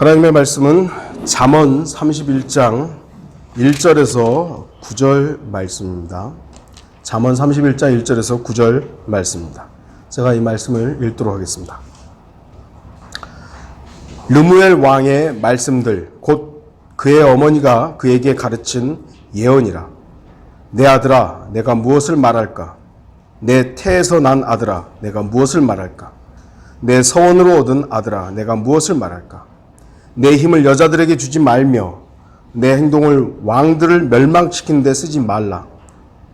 하나님의 말씀은 잠언 31장 1절에서 9절 말씀입니다. 잠언 31장 1절에서 9절 말씀입니다. 제가 이 말씀을 읽도록 하겠습니다. 르무엘 왕의 말씀들 곧 그의 어머니가 그에게 가르친 예언이라. 내 아들아 내가 무엇을 말할까? 내 태에서 난 아들아 내가 무엇을 말할까? 내 서원으로 얻은 아들아 내가 무엇을 말할까? 내 힘을 여자들에게 주지 말며 내 행동을 왕들을 멸망시키는 데 쓰지 말라.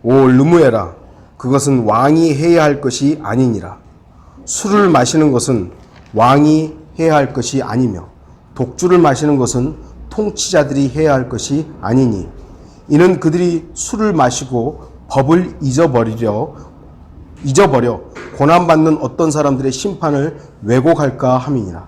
오 르무엘아 그것은 왕이 해야 할 것이 아니니라. 술을 마시는 것은 왕이 해야 할 것이 아니며 독주를 마시는 것은 통치자들이 해야 할 것이 아니니 이는 그들이 술을 마시고 법을 잊어버려 고난받는 어떤 사람들의 심판을 왜곡할까 함이니라.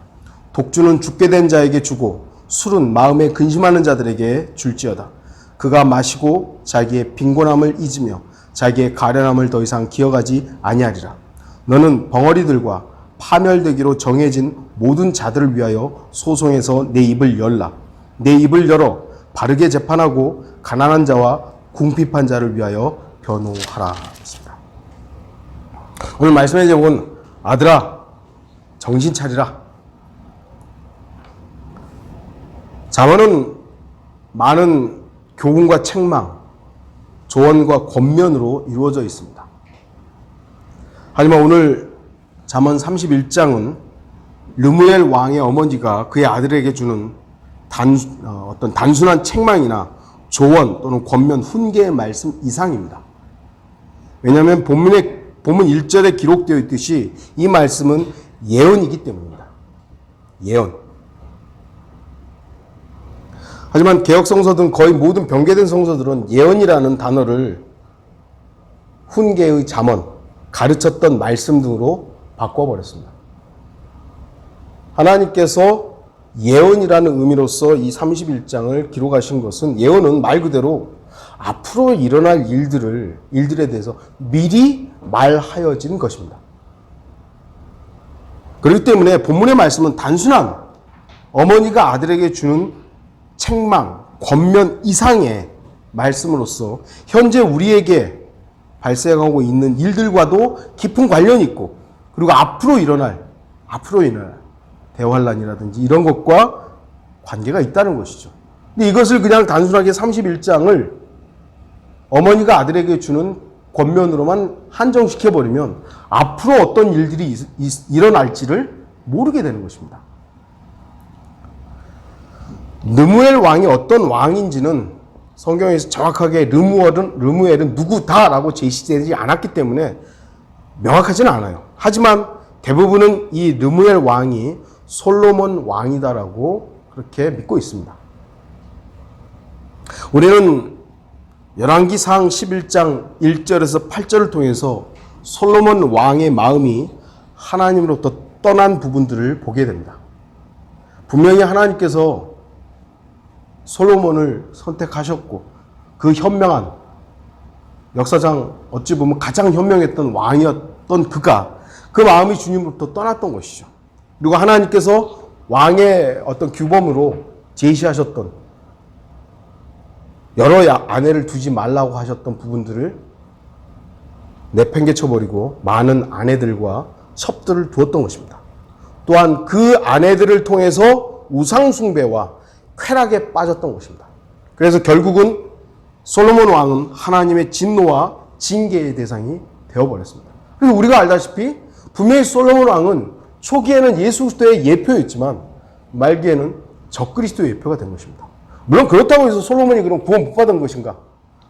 독주는 죽게 된 자에게 주고 술은 마음에 근심하는 자들에게 줄지어다. 그가 마시고 자기의 빈곤함을 잊으며 자기의 가련함을 더 이상 기억하지 아니하리라. 너는 벙어리들과 파멸되기로 정해진 모든 자들을 위하여 소송에서 내 입을 열라. 내 입을 열어 바르게 재판하고 가난한 자와 궁핍한 자를 위하여 변호하라. 오늘 말씀의 제목은 아들아 정신 차리라. 잠언은 많은 교훈과 책망, 조언과 권면으로 이루어져 있습니다. 하지만 오늘 잠언 31장은 르무엘 왕의 어머니가 그의 아들에게 주는 어떤 단순한 책망이나 조언 또는 권면, 훈계의 말씀 이상입니다. 왜냐하면 본문 1절에 기록되어 있듯이 이 말씀은 예언이기 때문입니다. 예언. 하지만 개혁성서 등 거의 모든 변개된 성서들은 예언이라는 단어를 훈계의 잠언, 가르쳤던 말씀 등으로 바꿔버렸습니다. 하나님께서 예언이라는 의미로서 이 31장을 기록하신 것은 예언은 말 그대로 앞으로 일어날 일들에 대해서 미리 말하여진 것입니다. 그렇기 때문에 본문의 말씀은 단순한 어머니가 아들에게 주는 책망, 권면 이상의 말씀으로서 현재 우리에게 발생하고 있는 일들과도 깊은 관련이 있고 그리고 앞으로 일어날 대환란이라든지 이런 것과 관계가 있다는 것이죠. 근데 이것을 그냥 단순하게 31장을 어머니가 아들에게 주는 권면으로만 한정시켜버리면 앞으로 어떤 일들이 일어날지를 모르게 되는 것입니다. 르무엘 왕이 어떤 왕인지는 성경에서 정확하게 르무엘은 누구다라고 제시되지 않았기 때문에 명확하지는 않아요. 하지만 대부분은 이 르무엘 왕이 솔로몬 왕이다라고 그렇게 믿고 있습니다. 우리는 열왕기상 11장 1절에서 8절을 통해서 솔로몬 왕의 마음이 하나님으로부터 떠난 부분들을 보게 됩니다. 분명히 하나님께서 솔로몬을 선택하셨고 그 현명한 역사상 어찌 보면 가장 현명했던 왕이었던 그가 그 마음이 주님으로부터 떠났던 것이죠. 그리고 하나님께서 왕의 어떤 규범으로 제시하셨던 여러 아내를 두지 말라고 하셨던 부분들을 내팽개쳐버리고 많은 아내들과 첩들을 두었던 것입니다. 또한 그 아내들을 통해서 우상숭배와 쾌락에 빠졌던 것입니다. 그래서 결국은 솔로몬 왕은 하나님의 진노와 징계의 대상이 되어버렸습니다. 그래서 우리가 알다시피 분명히 솔로몬 왕은 초기에는 예수 그리스도의 예표였지만 말기에는 적그리스도의 예표가 된 것입니다. 물론 그렇다고 해서 솔로몬이 그럼 구원 못 받은 것인가?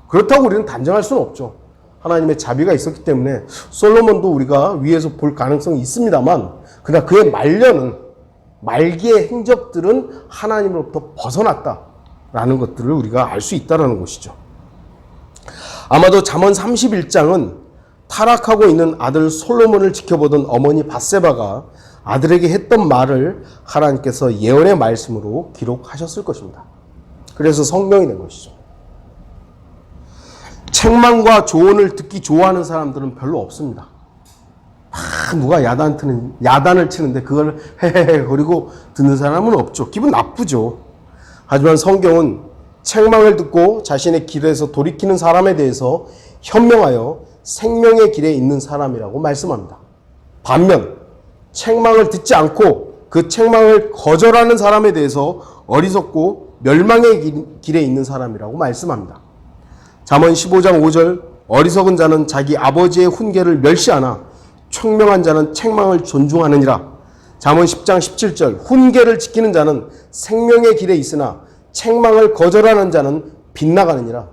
그렇다고 우리는 단정할 수는 없죠. 하나님의 자비가 있었기 때문에 솔로몬도 우리가 위에서 볼 가능성이 있습니다만 그러나 그의 말기의 행적들은 하나님으로부터 벗어났다라는 것들을 우리가 알 수 있다는 것이죠. 아마도 잠언 31장은 타락하고 있는 아들 솔로몬을 지켜보던 어머니 밧세바가 아들에게 했던 말을 하나님께서 예언의 말씀으로 기록하셨을 것입니다. 그래서 성경이 된 것이죠. 책망과 조언을 듣기 좋아하는 사람들은 별로 없습니다. 누가 야단을 치는데 그걸 헤헤헤 거리고 듣는 사람은 없죠. 기분 나쁘죠. 하지만 성경은 책망을 듣고 자신의 길에서 돌이키는 사람에 대해서 현명하여 생명의 길에 있는 사람이라고 말씀합니다. 반면 책망을 듣지 않고 그 책망을 거절하는 사람에 대해서 어리석고 멸망의 길에 있는 사람이라고 말씀합니다. 잠언 15장 5절 어리석은 자는 자기 아버지의 훈계를 멸시하나 총명한 자는 책망을 존중하느니라. 잠언 10장 17절 훈계를 지키는 자는 생명의 길에 있으나 책망을 거절하는 자는 빗나가느니라.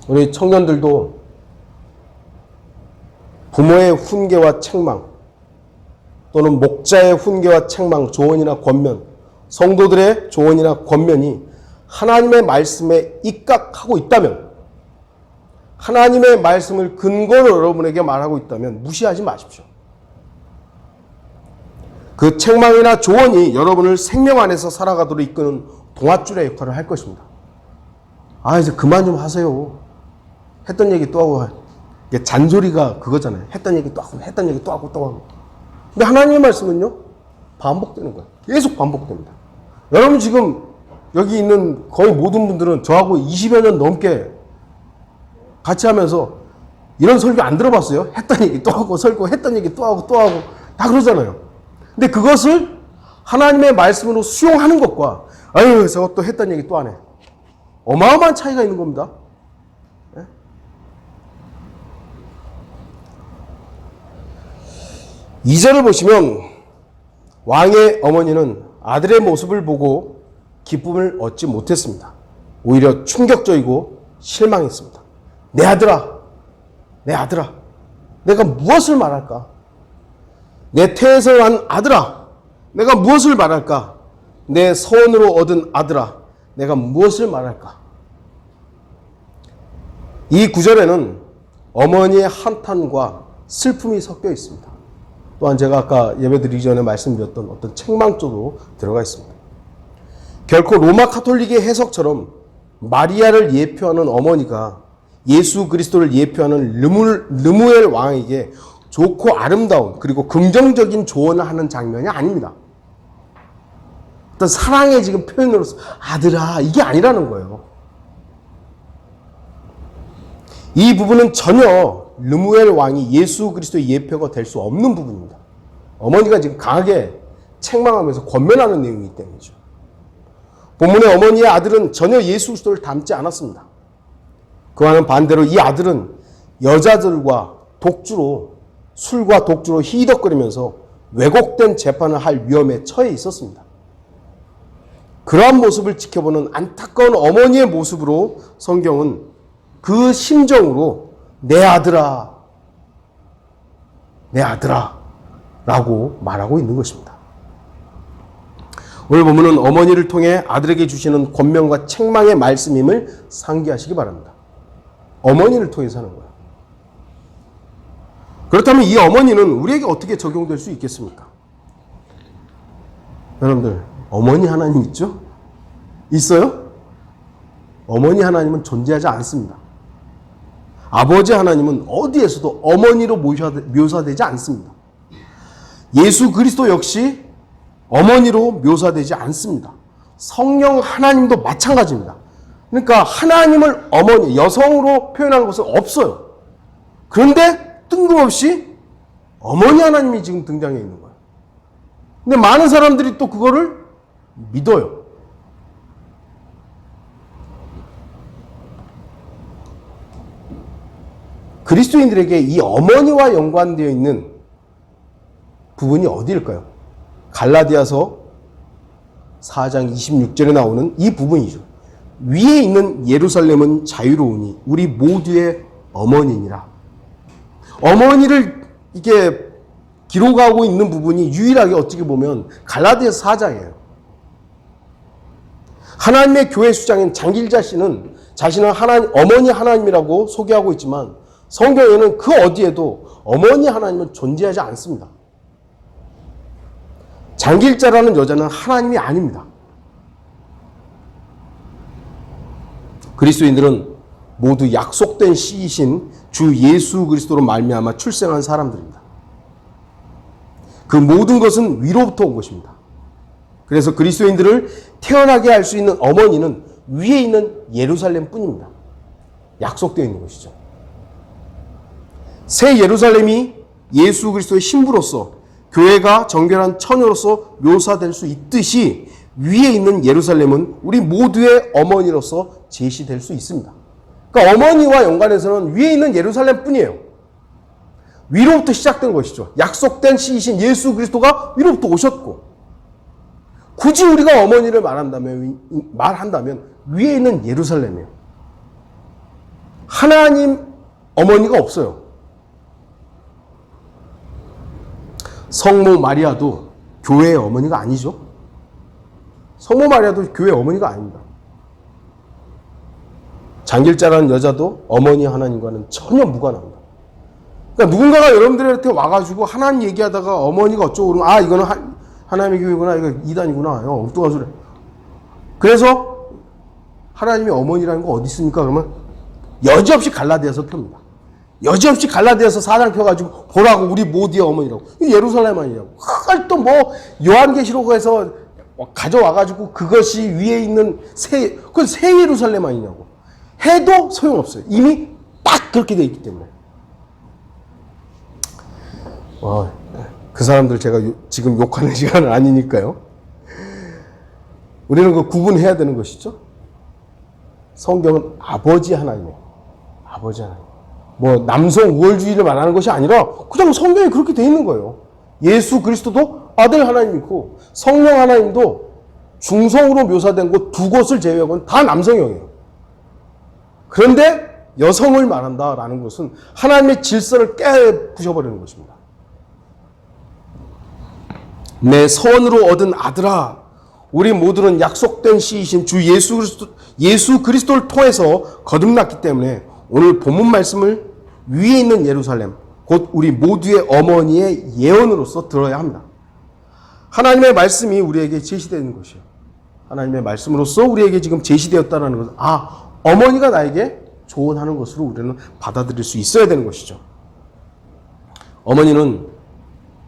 우리 청년들도 부모의 훈계와 책망 또는 목자의 훈계와 책망, 조언이나 권면, 성도들의 조언이나 권면이 하나님의 말씀에 입각하고 있다면, 하나님의 말씀을 근거로 여러분에게 말하고 있다면 무시하지 마십시오. 그 책망이나 조언이 여러분을 생명 안에서 살아가도록 이끄는 동아줄의 역할을 할 것입니다. 이제 그만 좀 하세요. 했던 얘기 또 하고. 이게 잔소리가 그거잖아요. 했던 얘기 또 하고, 했던 얘기 또 하고, 또 하고. 근데 하나님의 말씀은요, 반복되는 거예요. 계속 반복됩니다. 여러분 지금 여기 있는 거의 모든 분들은 저하고 20여 년 넘게 같이 하면서 이런 설교 안 들어봤어요? 했던 얘기 또 하고, 설교 했던 얘기 또 하고, 또 하고, 다 그러잖아요. 근데 그것을 하나님의 말씀으로 수용하는 것과, 저거 또 했던 얘기 또 하네. 어마어마한 차이가 있는 겁니다. 2절을 보시면 왕의 어머니는 아들의 모습을 보고 기쁨을 얻지 못했습니다. 오히려 충격적이고 실망했습니다. 내 아들아, 내 아들아, 내가 무엇을 말할까? 내 태에서 난 아들아, 내가 무엇을 말할까? 내 서원으로 얻은 아들아, 내가 무엇을 말할까? 이 구절에는 어머니의 한탄과 슬픔이 섞여 있습니다. 또한 제가 아까 예배드리기 전에 말씀드렸던 어떤 책망조도 들어가 있습니다. 결코 로마 카톨릭의 해석처럼 마리아를 예표하는 어머니가 예수 그리스도를 예표하는 르무엘 왕에게 좋고 아름다운 그리고 긍정적인 조언을 하는 장면이 아닙니다. 어떤 사랑의 지금 표현으로서 아들아 이게 아니라는 거예요. 이 부분은 전혀 르무엘 왕이 예수 그리스도의 예표가 될 수 없는 부분입니다. 어머니가 지금 강하게 책망하면서 권면하는 내용이기 때문이죠. 본문의 어머니의 아들은 전혀 예수 그리스도를 닮지 않았습니다. 그와는 반대로 이 아들은 여자들과 독주로 술과 독주로 희덕거리면서 왜곡된 재판을 할 위험에 처해 있었습니다. 그러한 모습을 지켜보는 안타까운 어머니의 모습으로 성경은 그 심정으로 내 아들아, 내 아들아 라고 말하고 있는 것입니다. 오늘 본문은 어머니를 통해 아들에게 주시는 권면과 책망의 말씀임을 상기하시기 바랍니다. 어머니를 통해서 하는 거예요. 그렇다면 이 어머니는 우리에게 어떻게 적용될 수 있겠습니까? 여러분들, 어머니 하나님 있죠? 있어요? 어머니 하나님은 존재하지 않습니다. 아버지 하나님은 어디에서도 어머니로 묘사되지 않습니다. 예수 그리스도 역시 어머니로 묘사되지 않습니다. 성령 하나님도 마찬가지입니다. 그러니까 하나님을 어머니, 여성으로 표현하는 것은 없어요. 그런데 뜬금없이 어머니 하나님이 지금 등장해 있는 거예요. 근데 많은 사람들이 또 그거를 믿어요. 그리스도인들에게 이 어머니와 연관되어 있는 부분이 어디일까요? 갈라디아서 4장 26절에 나오는 이 부분이죠. 위에 있는 예루살렘은 자유로우니 우리 모두의 어머니니라. 어머니를 이게 기록하고 있는 부분이 유일하게 어떻게 보면 갈라디아서 4장이에요. 하나님의 교회 수장인 장길자 씨는 자신은 어머니 하나님이라고 소개하고 있지만 성경에는 그 어디에도 어머니 하나님은 존재하지 않습니다. 장길자라는 여자는 하나님이 아닙니다. 그리스도인들은 모두 약속된 씨이신 주 예수 그리스도로 말미암아 출생한 사람들입니다. 그 모든 것은 위로부터 온 것입니다. 그래서 그리스도인들을 태어나게 할 수 있는 어머니는 위에 있는 예루살렘 뿐입니다. 약속되어 있는 것이죠. 새 예루살렘이 예수 그리스도의 신부로서 교회가 정결한 처녀로서 묘사될 수 있듯이 위에 있는 예루살렘은 우리 모두의 어머니로서 제시될 수 있습니다. 그러니까 어머니와 연관해서는 위에 있는 예루살렘 뿐이에요. 위로부터 시작된 것이죠. 약속된 씨이신 예수 그리스도가 위로부터 오셨고, 굳이 우리가 어머니를 말한다면 위에 있는 예루살렘이에요. 하나님 어머니가 없어요. 성모 마리아도 교회의 어머니가 아니죠. 성모 마리아도 교회의 어머니가 아닙니다. 장길자라는 여자도 어머니 하나님과는 전혀 무관합니다. 그러니까 누군가가 여러분들한테 와가지고 하나님 얘기하다가 어머니가 어쩌고 그러면, 아, 이거는 하나님의 교회구나, 이거 이단이구나, 엉뚱한 소리. 그래서 하나님의 어머니라는 거 어디 있습니까? 그러면 여지없이 갈라디아서 펴니다. 여지없이 갈라디아서 4장 펴가지고 보라고, 우리 모두의 어머니라고. 예루살렘 아니냐고. 그걸 또 뭐 요한계시록에서 가져와가지고 그것이 위에 있는 그건 새 예루살렘 아니냐고 해도 소용없어요. 이미 딱 그렇게 돼 있기 때문에. 그 사람들 제가 지금 욕하는 시간은 아니니까요. 우리는 그 구분해야 되는 것이죠. 성경은 아버지 하나님이에요. 아버지 하나님. 뭐 남성 우월주의를 말하는 것이 아니라 그냥 성경에 그렇게 돼 있는 거예요. 예수 그리스도도 아들 하나님이고 성령 하나님도 중성으로 묘사된 곳 두 곳을 제외하고는 다 남성형이에요. 그런데 여성을 말한다라는 것은 하나님의 질서를 깨부셔버리는 것입니다. 내 선으로 얻은 아들아, 우리 모두는 약속된 씨이신 주 예수 그리스도를 통해서 거듭났기 때문에 오늘 본문 말씀을 위에 있는 예루살렘, 곧 우리 모두의 어머니의 예언으로서 들어야 합니다. 하나님의 말씀이 우리에게 제시되는 것이에요. 하나님의 말씀으로서 우리에게 지금 제시되었다는 것은, 어머니가 나에게 조언하는 것으로 우리는 받아들일 수 있어야 되는 것이죠. 어머니는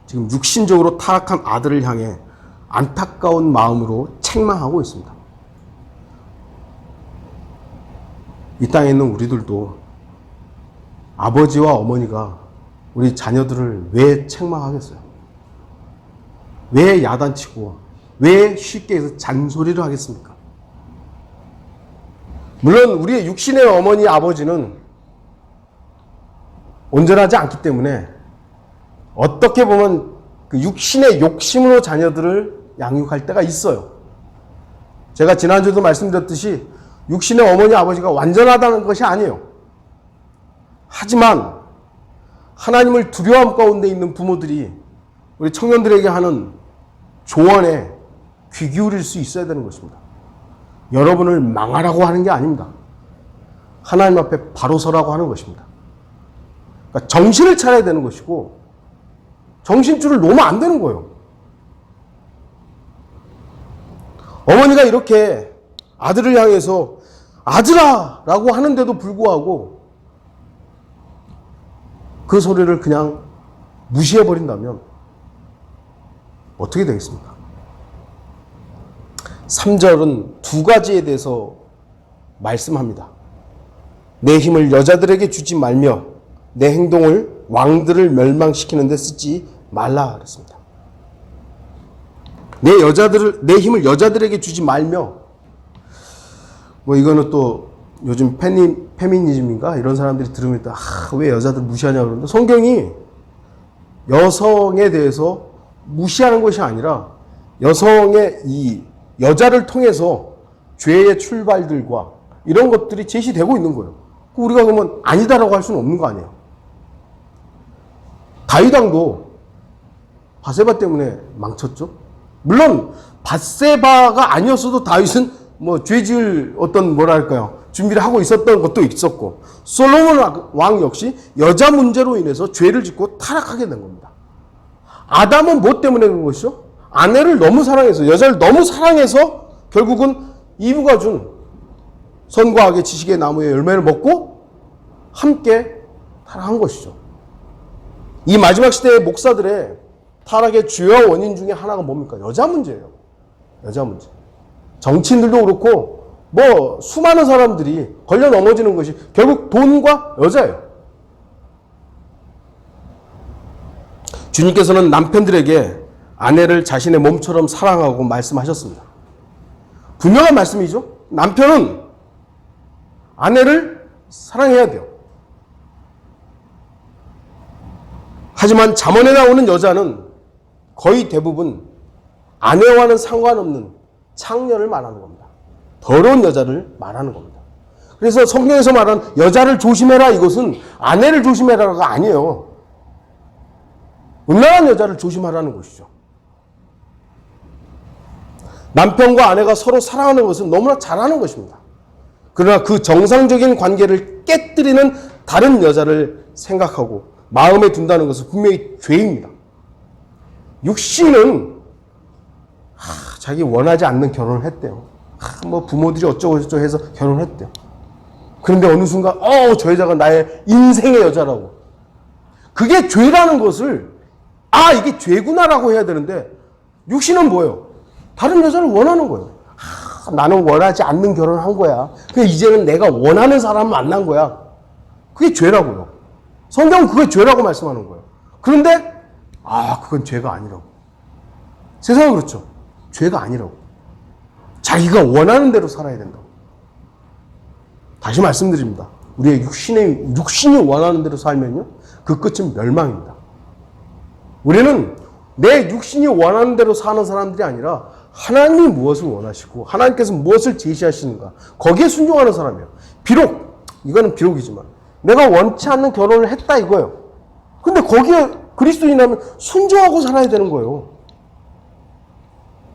지금 육신적으로 타락한 아들을 향해 안타까운 마음으로 책망하고 있습니다. 이 땅에 있는 우리들도 아버지와 어머니가 우리 자녀들을 왜 책망하겠어요? 왜 야단치고 왜 쉽게 해서 잔소리를 하겠습니까? 물론 우리의 육신의 어머니 아버지는 온전하지 않기 때문에 어떻게 보면 그 육신의 욕심으로 자녀들을 양육할 때가 있어요. 제가 지난주에도 말씀드렸듯이 육신의 어머니 아버지가 완전하다는 것이 아니에요. 하지만 하나님을 두려움 가운데 있는 부모들이 우리 청년들에게 하는 조언에 귀 기울일 수 있어야 되는 것입니다. 여러분을 망하라고 하는 게 아닙니다. 하나님 앞에 바로 서라고 하는 것입니다. 그러니까 정신을 차려야 되는 것이고 정신줄을 놓으면 안 되는 거예요. 어머니가 이렇게 아들을 향해서 아들아! 라고 하는데도 불구하고 그 소리를 그냥 무시해버린다면 어떻게 되겠습니까? 3절은 두 가지에 대해서 말씀합니다. 내 힘을 여자들에게 주지 말며 내 행동을 왕들을 멸망시키는 데 쓰지 말라 그랬습니다. 내 힘을 여자들에게 주지 말며, 뭐 이거는 또 요즘 페미니즘인가 이런 사람들이 들으면 왜 여자들 무시하냐 그러는데, 성경이 여성에 대해서 무시하는 것이 아니라 여성의 이 여자를 통해서 죄의 출발들과 이런 것들이 제시되고 있는 거예요. 우리가 그러면 아니다라고 할 수는 없는 거 아니에요. 다윗 왕도 밧세바 때문에 망쳤죠. 물론 밧세바가 아니었어도 다윗은 뭐 죄지을 어떤 준비를 하고 있었던 것도 있었고, 솔로몬 왕 역시 여자 문제로 인해서 죄를 짓고 타락하게 된 겁니다. 아담은 뭐 때문에 그런 것이죠? 아내를 너무 사랑해서, 여자를 너무 사랑해서 결국은 이브가 준 선과 악의 지식의 나무의 열매를 먹고 함께 타락한 것이죠. 이 마지막 시대의 목사들의 타락의 주요 원인 중에 하나가 뭡니까? 여자 문제예요. 여자 문제. 정치인들도 그렇고 뭐 수많은 사람들이 걸려 넘어지는 것이 결국 돈과 여자예요. 주님께서는 남편들에게 아내를 자신의 몸처럼 사랑하고 말씀하셨습니다. 분명한 말씀이죠. 남편은 아내를 사랑해야 돼요. 하지만 잠언에 나오는 여자는 거의 대부분 아내와는 상관없는 창녀를 말하는 겁니다. 더러운 여자를 말하는 겁니다. 그래서 성경에서 말하는 여자를 조심해라, 이것은 아내를 조심해라가 아니에요. 음란한 여자를 조심하라는 것이죠. 남편과 아내가 서로 사랑하는 것은 너무나 잘하는 것입니다. 그러나 그 정상적인 관계를 깨뜨리는 다른 여자를 생각하고 마음에 둔다는 것은 분명히 죄입니다. 육신은 자기 원하지 않는 결혼을 했대요. 뭐 부모들이 어쩌고 저쩌고 해서 결혼했대요. 그런데 어느 순간 저 여자가 나의 인생의 여자라고. 그게 죄라는 것을 이게 죄구나라고 해야 되는데 육신은 뭐예요? 다른 여자를 원하는 거예요. 나는 원하지 않는 결혼을 한 거야. 이제는 내가 원하는 사람을 만난 거야. 그게 죄라고요. 성경은 그게 죄라고 말씀하는 거예요. 그런데 그건 죄가 아니라고. 세상은 그렇죠. 죄가 아니라고. 자기가 원하는 대로 살아야 된다고. 다시 말씀드립니다. 우리의 육신이 원하는 대로 살면요, 그 끝은 멸망입니다. 우리는 내 육신이 원하는 대로 사는 사람들이 아니라 하나님이 무엇을 원하시고 하나님께서 무엇을 제시하시는가, 거기에 순종하는 사람이에요. 비록 이거는 비록이지만 내가 원치 않는 결혼을 했다 이거예요. 근데 거기에 그리스도인이라면 순종하고 살아야 되는 거예요.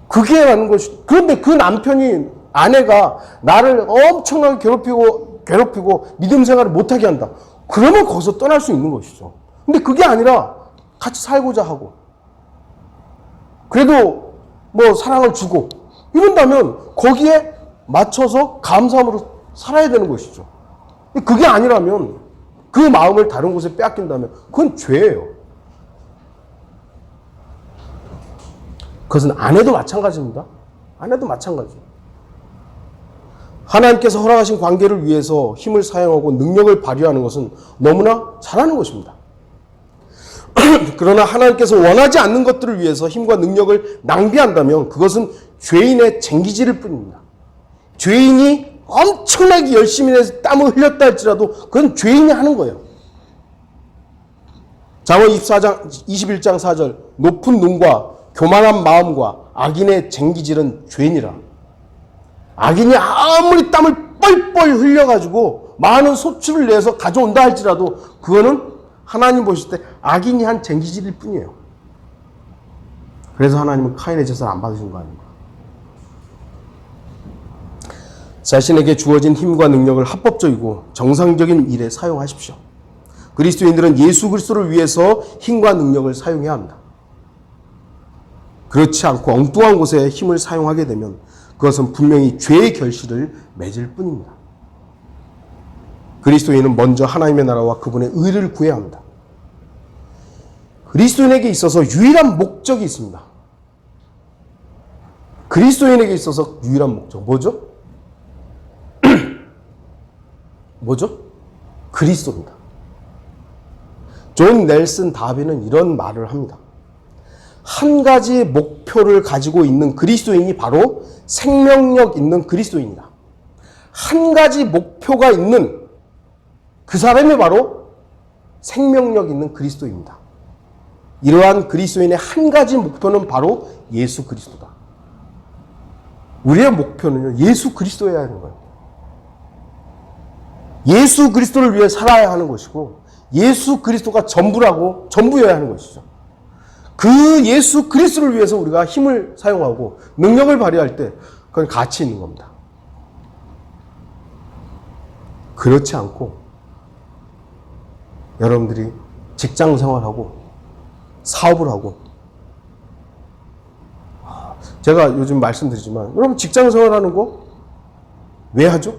그게 맞는 것이. 그런데 그 남편이, 아내가 나를 엄청나게 괴롭히고 믿음 생활을 못하게 한다. 그러면 거기서 떠날 수 있는 것이죠. 근데 그게 아니라 같이 살고자 하고 그래도 뭐 사랑을 주고 이런다면 거기에 맞춰서 감사함으로 살아야 되는 것이죠. 그게 아니라면, 그 마음을 다른 곳에 빼앗긴다면 그건 죄예요. 그것은 아내도 마찬가지입니다. 아내도 마찬가지. 하나님께서 허락하신 관계를 위해서 힘을 사용하고 능력을 발휘하는 것은 너무나 잘하는 것입니다. 그러나 하나님께서 원하지 않는 것들을 위해서 힘과 능력을 낭비한다면 그것은 죄인의 쟁기질일 뿐입니다. 죄인이 엄청나게 열심히 해서 땀을 흘렸다 할지라도 그건 죄인이 하는 거예요. 잠언 21장 4절 높은 눈과 교만한 마음과 악인의 쟁기질은 죄인이라. 악인이 아무리 땀을 뻘뻘 흘려가지고 많은 소출을 내서 가져온다 할지라도 그거는 하나님 보실 때 악인이 한 쟁기질일 뿐이에요. 그래서 하나님은 카인의 제사를 안 받으신 거 아닙니까? 자신에게 주어진 힘과 능력을 합법적이고 정상적인 일에 사용하십시오. 그리스도인들은 예수 그리스도를 위해서 힘과 능력을 사용해야 합니다. 그렇지 않고 엉뚱한 곳에 힘을 사용하게 되면 그것은 분명히 죄의 결실을 맺을 뿐입니다. 그리스도인은 먼저 하나님의 나라와 그분의 의를 구해야 합니다. 그리스도인에게 있어서 유일한 목적이 있습니다. 그리스도인에게 있어서 유일한 목적 뭐죠? 뭐죠? 그리스도입니다. 존 넬슨 다비는 이런 말을 합니다. 한 가지 목표를 가지고 있는 그리스도인이 바로 생명력 있는 그리스도인이다. 한 가지 목표가 있는 그 사람이 바로 생명력 있는 그리스도입니다. 이러한 그리스도인의 한 가지 목표는 바로 예수 그리스도다. 우리의 목표는요, 예수 그리스도여야 하는 거예요. 예수 그리스도를 위해 살아야 하는 것이고 예수 그리스도가 전부여야 하는 것이죠. 그 예수 그리스도를 위해서 우리가 힘을 사용하고 능력을 발휘할 때 그건 가치 있는 겁니다. 그렇지 않고 여러분들이 직장 생활하고 사업을 하고, 제가 요즘 말씀드리지만 여러분 직장 생활하는 거 왜 하죠?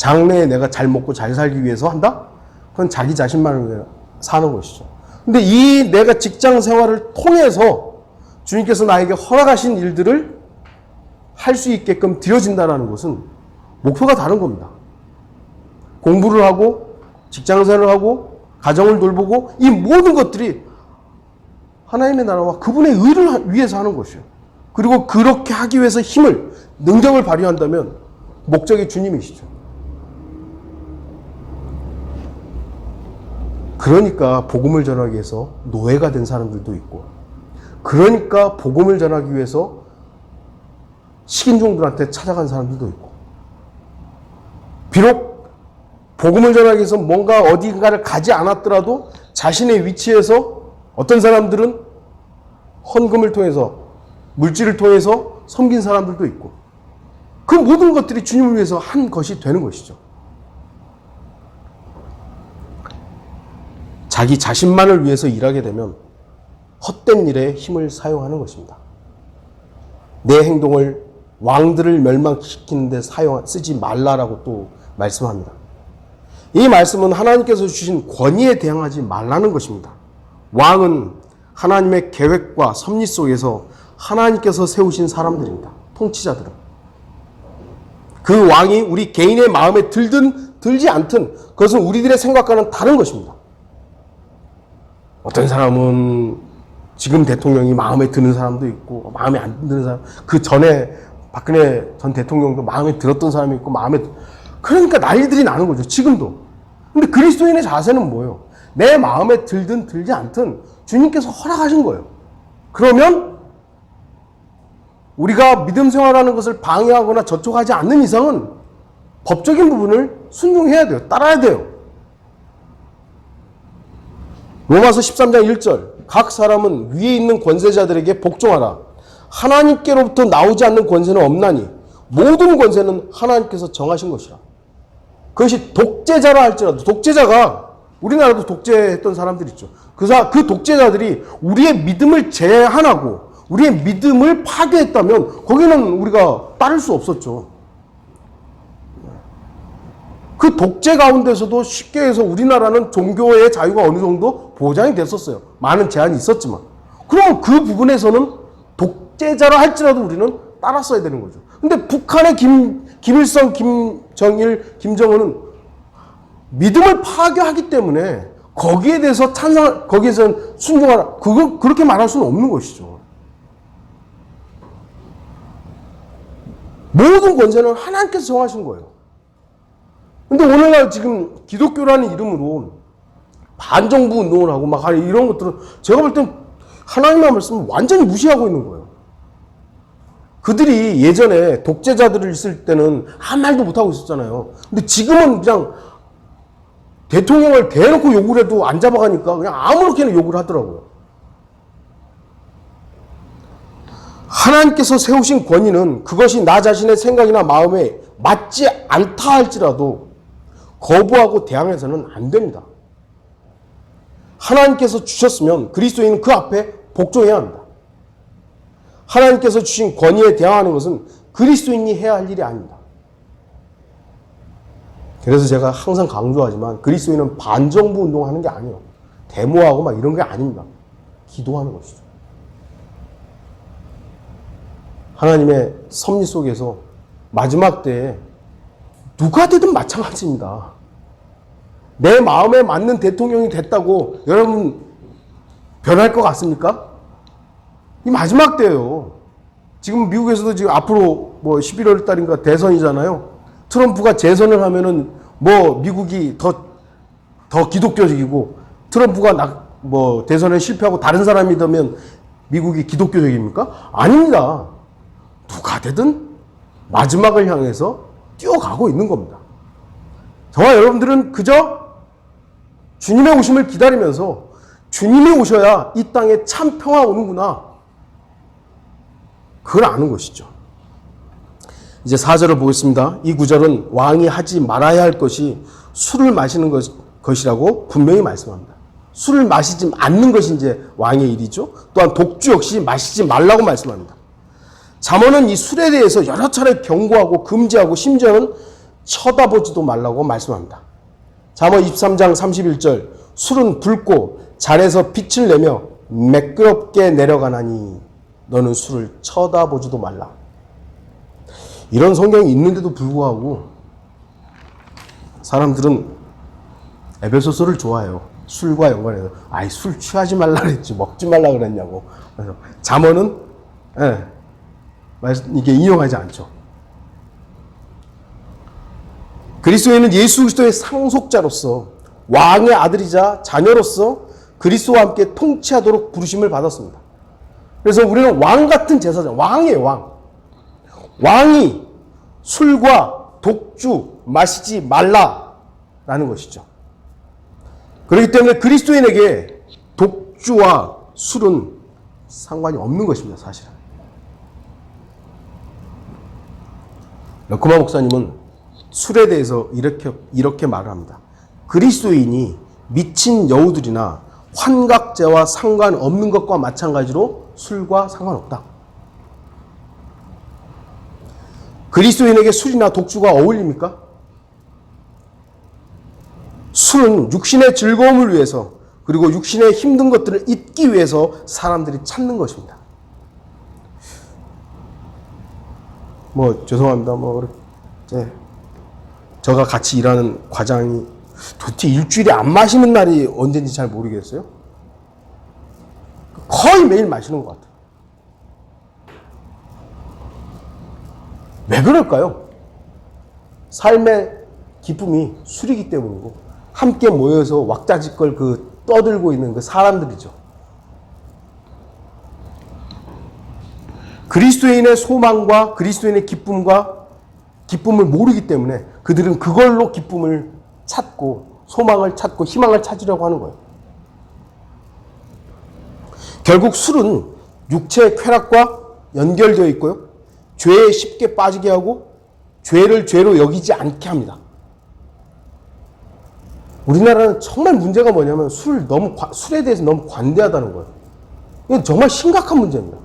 장래에 내가 잘 먹고 잘 살기 위해서 한다? 그건 자기 자신만을 위해 사는 것이죠. 근데 이 내가 직장 생활을 통해서 주님께서 나에게 허락하신 일들을 할 수 있게끔 되어진다는 것은 목표가 다른 겁니다. 공부를 하고 직장 생활을 하고 가정을 돌보고 이 모든 것들이 하나님의 나라와 그분의 의를 위해서 하는 것이에요. 그리고 그렇게 하기 위해서 힘을, 능력을 발휘한다면 목적이 주님이시죠. 그러니까 복음을 전하기 위해서 노예가 된 사람들도 있고, 그러니까 복음을 전하기 위해서 식인종들한테 찾아간 사람들도 있고, 비록 복음을 전하기 위해서 뭔가 어딘가를 가지 않았더라도 자신의 위치에서 어떤 사람들은 헌금을 통해서, 물질을 통해서 섬긴 사람들도 있고, 그 모든 것들이 주님을 위해서 한 것이 되는 것이죠. 자기 자신만을 위해서 일하게 되면 헛된 일에 힘을 사용하는 것입니다. 내 행동을 왕들을 멸망시키는 데 쓰지 말라라고 또 말씀합니다. 이 말씀은 하나님께서 주신 권위에 대항하지 말라는 것입니다. 왕은 하나님의 계획과 섭리 속에서 하나님께서 세우신 사람들입니다. 통치자들은. 그 왕이 우리 개인의 마음에 들든 들지 않든 그것은 우리들의 생각과는 다른 것입니다. 어떤 사람은 지금 대통령이 마음에 드는 사람도 있고 마음에 안 드는 사람, 그 전에 박근혜 전 대통령도 마음에 들었던 사람이 있고 그러니까 난리들이 나는 거죠. 지금도. 근데 그리스도인의 자세는 뭐예요? 내 마음에 들든 들지 않든 주님께서 허락하신 거예요. 그러면 우리가 믿음 생활하는 것을 방해하거나 저촉하지 않는 이상은 법적인 부분을 순종해야 돼요. 따라야 돼요. 로마서 13장 1절, 각 사람은 위에 있는 권세자들에게 복종하라. 하나님께로부터 나오지 않는 권세는 없나니 모든 권세는 하나님께서 정하신 것이라. 그것이 독재자라 할지라도, 독재자가 우리나라도 독재했던 사람들 있죠. 그 독재자들이 우리의 믿음을 제한하고 우리의 믿음을 파괴했다면 거기는 우리가 따를 수 없었죠. 그 독재 가운데서도 쉽게 해서 우리나라는 종교의 자유가 어느 정도 보장이 됐었어요. 많은 제한이 있었지만. 그럼 그 부분에서는 독재자라 할지라도 우리는 따랐어야 되는 거죠. 근데 북한의 김일성, 김정일, 김정은은 믿음을 파괴하기 때문에 거기에 대해서 거기에서 순종하라. 그렇게 말할 수는 없는 것이죠. 모든 권세는 하나님께서 정하신 거예요. 근데 오늘날 지금 기독교라는 이름으로 반정부 운동을 하고 막 이런 것들은 제가 볼 땐 하나님의 말씀을 완전히 무시하고 있는 거예요. 그들이 예전에 독재자들을 있을 때는 한 말도 못하고 있었잖아요. 근데 지금은 그냥 대통령을 대놓고 욕을 해도 안 잡아가니까 그냥 아무렇게나 욕을 하더라고요. 하나님께서 세우신 권위는 그것이 나 자신의 생각이나 마음에 맞지 않다 할지라도 거부하고 대항해서는 안 됩니다. 하나님께서 주셨으면 그리스도인은 그 앞에 복종해야 합니다. 하나님께서 주신 권위에 대항하는 것은 그리스도인이 해야 할 일이 아닙니다. 그래서 제가 항상 강조하지만 그리스도인은 반정부 운동하는 게 아니에요. 데모하고 막 이런 게 아닙니다. 기도하는 것이죠. 하나님의 섭리 속에서 마지막 때에 누가 되든 마찬가지입니다. 내 마음에 맞는 대통령이 됐다고 여러분 변할 것 같습니까? 이 마지막 때예요. 지금 미국에서도 지금 앞으로 11월 달인가 대선이잖아요. 트럼프가 재선을 하면은 미국이 더 기독교적이고 트럼프가 대선에 실패하고 다른 사람이 되면 미국이 기독교적입니까? 아닙니다. 누가 되든 마지막을 향해서 뛰어가고 있는 겁니다. 저와 여러분들은 그저 주님의 오심을 기다리면서 주님이 오셔야 이 땅에 참 평화 오는구나. 그걸 아는 것이죠. 이제 4절을 보겠습니다. 이 구절은 왕이 하지 말아야 할 것이 술을 마시는 것이라고 분명히 말씀합니다. 술을 마시지 않는 것이 이제 왕의 일이죠. 또한 독주 역시 마시지 말라고 말씀합니다. 잠언은 이 술에 대해서 여러 차례 경고하고 금지하고 심지어는 쳐다보지도 말라고 말씀합니다. 잠언 23장 31절 술은 붉고 잔에서 빛을 내며 매끄럽게 내려가나니 너는 술을 쳐다보지도 말라. 이런 성경이 있는데도 불구하고 사람들은 에베소서를 좋아해요. 술과 연관해서 아이 술 취하지 말라 그랬지 먹지 말라 그랬냐고. 그래서 잠언은 이게 인용하지 않죠. 그리스도인은 예수 그리스도의 상속자로서 왕의 아들이자 자녀로서 그리스도와 함께 통치하도록 부르심을 받았습니다. 그래서 우리는 왕 같은 제사장, 왕이에요, 왕. 왕이 술과 독주 마시지 말라라는 것이죠. 그렇기 때문에 그리스도인에게 독주와 술은 상관이 없는 것입니다, 사실은. 러크마 목사님은 술에 대해서 이렇게 말을 합니다. 그리스도인이 미친 여우들이나 환각제와 상관없는 것과 마찬가지로 술과 상관없다. 그리스도인에게 술이나 독주가 어울립니까? 술은 육신의 즐거움을 위해서 그리고 육신의 힘든 것들을 잊기 위해서 사람들이 찾는 것입니다. 죄송합니다. 저가 같이 일하는 과장이 도대체 일주일에 안 마시는 날이 언제인지 잘 모르겠어요. 거의 매일 마시는 것 같아요. 왜 그럴까요? 삶의 기쁨이 술이기 때문이고 함께 모여서 왁자지껄 떠들고 있는 그 사람들이죠. 그리스도인의 소망과 그리스도인의 기쁨을 모르기 때문에 그들은 그걸로 기쁨을 찾고 소망을 찾고 희망을 찾으려고 하는 거예요. 결국 술은 육체의 쾌락과 연결되어 있고요. 죄에 쉽게 빠지게 하고 죄를 죄로 여기지 않게 합니다. 우리나라는 정말 문제가 뭐냐면 술에 대해서 너무 관대하다는 거예요. 이건 정말 심각한 문제입니다.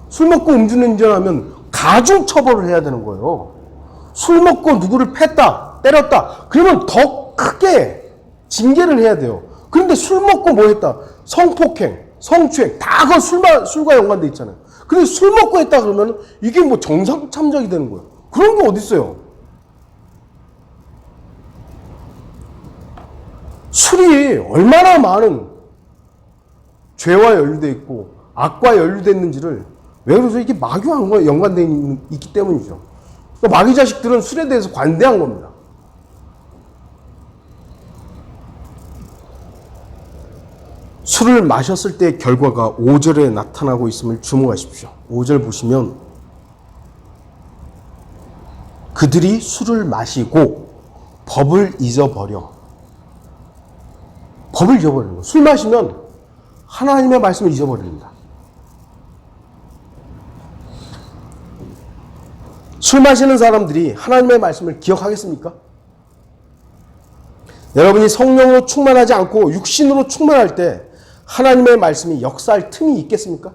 술 먹고 음주운전하면 가중 처벌을 해야 되는 거예요. 술 먹고 누구를 팼다, 때렸다. 그러면 더 크게 징계를 해야 돼요. 그런데 술 먹고 뭐 했다? 성폭행, 성추행, 다 그건 술과 연관돼 있잖아요. 근데 술 먹고 했다 그러면 이게 정상 참작이 되는 거예요. 그런 게 어디 있어요? 술이 얼마나 많은 죄와 연루되어 있고 악과 연루되어 있는지를 왜 그래서 이게 마귀와 연관되어 있기 때문이죠. 그러니까 마귀 자식들은 술에 대해서 관대한 겁니다. 술을 마셨을 때의 결과가 5절에 나타나고 있음을 주목하십시오. 5절 보시면 그들이 술을 마시고 법을 잊어버려. 법을 잊어버리는 거예요. 술 마시면 하나님의 말씀을 잊어버립니다. 술 마시는 사람들이 하나님의 말씀을 기억하겠습니까? 여러분이 성령으로 충만하지 않고 육신으로 충만할 때 하나님의 말씀이 역사할 틈이 있겠습니까?